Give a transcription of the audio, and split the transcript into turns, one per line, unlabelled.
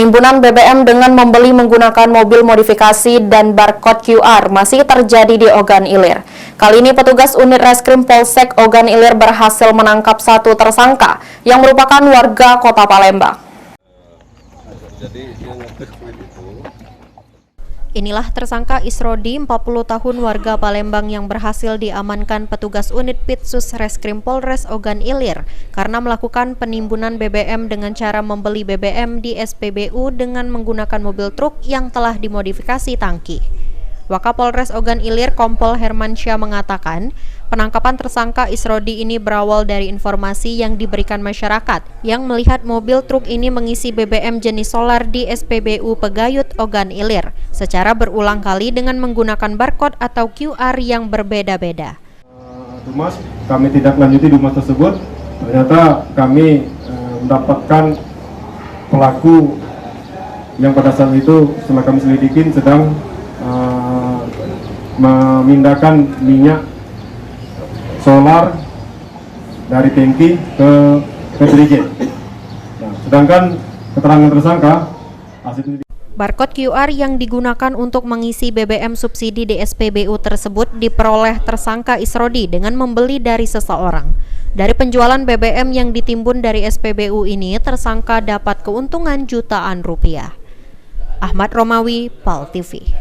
Penimbunan BBM dengan membeli menggunakan mobil modifikasi dan barcode QR masih terjadi di Ogan Ilir. Kali ini petugas unit reskrim Polsek Ogan Ilir berhasil menangkap satu tersangka yang merupakan warga Kota Palembang. Inilah tersangka Isrodi, 40 tahun warga Palembang yang berhasil diamankan petugas unit Pitsus Reskrim Polres Ogan Ilir karena melakukan penimbunan BBM dengan cara membeli BBM di SPBU dengan menggunakan mobil truk yang telah dimodifikasi tangki. Wakapolres Ogan Ilir Kompol Hermansyah mengatakan, penangkapan tersangka Isrodi ini berawal dari informasi yang diberikan masyarakat yang melihat mobil truk ini mengisi BBM jenis solar di SPBU Pegayut Ogan Ilir secara berulang kali dengan menggunakan barcode atau QR yang berbeda-beda.
Dumas, kami tidak lanjuti Dumas tersebut. Ternyata kami mendapatkan pelaku yang pada saat itu setelah kami selidikin sedang memindahkan minyak solar dari tangki ke drije. Sedangkan keterangan tersangka barcode QR yang digunakan untuk mengisi BBM subsidi di SPBU tersebut diperoleh tersangka Isrodi dengan membeli dari seseorang. Dari penjualan BBM yang ditimbun dari SPBU ini, tersangka dapat keuntungan jutaan rupiah. Ahmad Romawi, PAL TV.